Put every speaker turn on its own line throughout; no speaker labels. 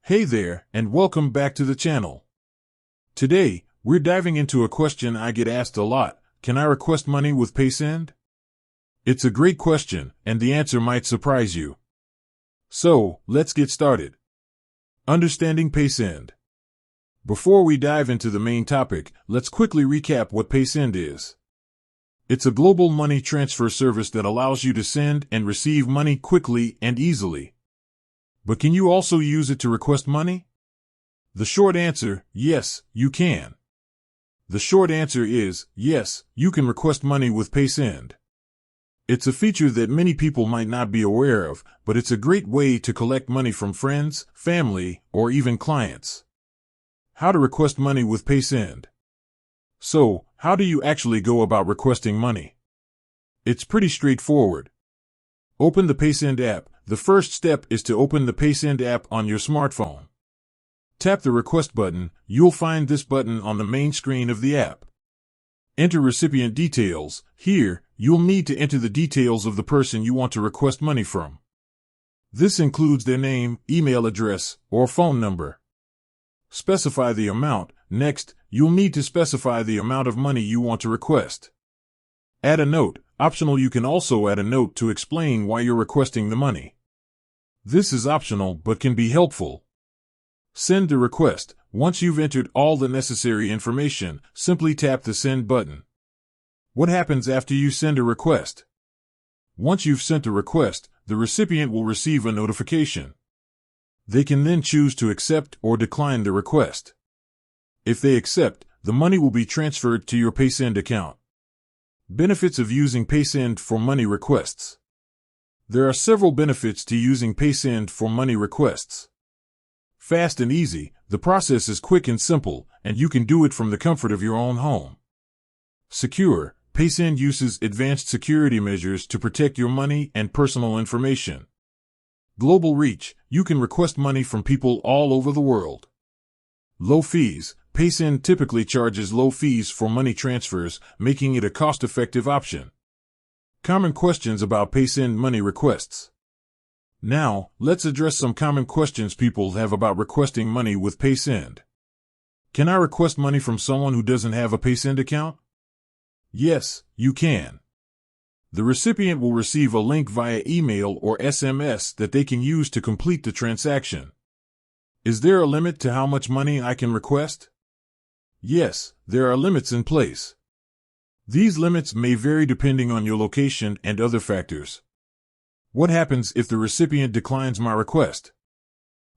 Hey there, and welcome back to the channel. Today, we're diving into a question I get asked a lot. Can I request money with Paysend? It's a great question, and the answer might surprise you. So, let's get started. Understanding Paysend. Before we dive into the main topic, let's quickly recap what Paysend is. It's a global money transfer service that allows you to send and receive money quickly and easily. But can you also use it to request money? The short answer, yes, you can. The short answer is, yes, you can request money with Paysend. It's a feature that many people might not be aware of, but it's a great way to collect money from friends, family, or even clients. How to request money with Paysend. So, how do you actually go about requesting money? It's pretty straightforward. Open the Paysend app. The first step is to open the Paysend app on your smartphone. Tap the request button. You'll find this button on the main screen of the app. Enter recipient details. Here, you'll need to enter the details of the person you want to request money from. This includes their name, email address, or phone number. Specify the amount. Next, you'll need to specify the amount of money you want to request. Add a note. Optional, you can also add a note to explain why you're requesting the money. This is optional but can be helpful. Send the request. Once you've entered all the necessary information, simply tap the send button. What happens after you send a request? Once you've sent a request, the recipient will receive a notification. They can then choose to accept or decline the request. If they accept, the money will be transferred to your Paysend account. Benefits of using Paysend for money requests. There are several benefits to using Paysend for money requests. Fast and easy, the process is quick and simple, and you can do it from the comfort of your own home. Secure, Paysend uses advanced security measures to protect your money and personal information. Global reach, you can request money from people all over the world. Low fees, Paysend typically charges low fees for money transfers, making it a cost-effective option. Common questions about Paysend money requests. Now, let's address some common questions people have about requesting money with Paysend. Can I request money from someone who doesn't have a Paysend account? Yes, you can. The recipient will receive a link via email or SMS that they can use to complete the transaction. Is there a limit to how much money I can request? Yes, there are limits in place. These limits may vary depending on your location and other factors. What happens if the recipient declines my request?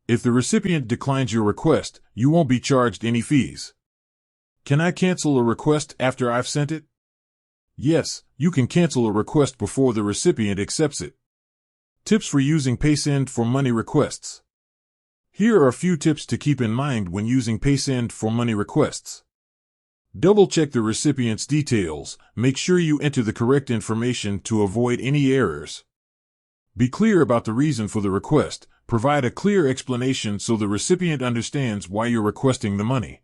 If the recipient declines your request, you won't be charged any fees. Can I cancel a request after I've sent it? Yes, you can cancel a request before the recipient accepts it. Tips for using Paysend for money requests. Here are a few tips to keep in mind when using Paysend for money requests. Double-check the recipient's details. Make sure you enter the correct information to avoid any errors. Be clear about the reason for the request. Provide a clear explanation so the recipient understands why you're requesting the money.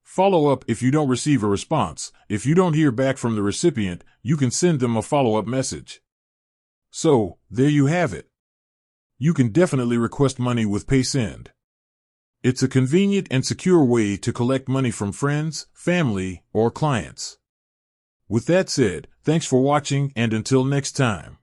Follow up if you don't receive a response. If you don't hear back from the recipient, you can send them a follow-up message. So, there you have it. You can definitely request money with Paysend. It's a convenient and secure way to collect money from friends, family, or clients. With that said, thanks for watching, and until next time.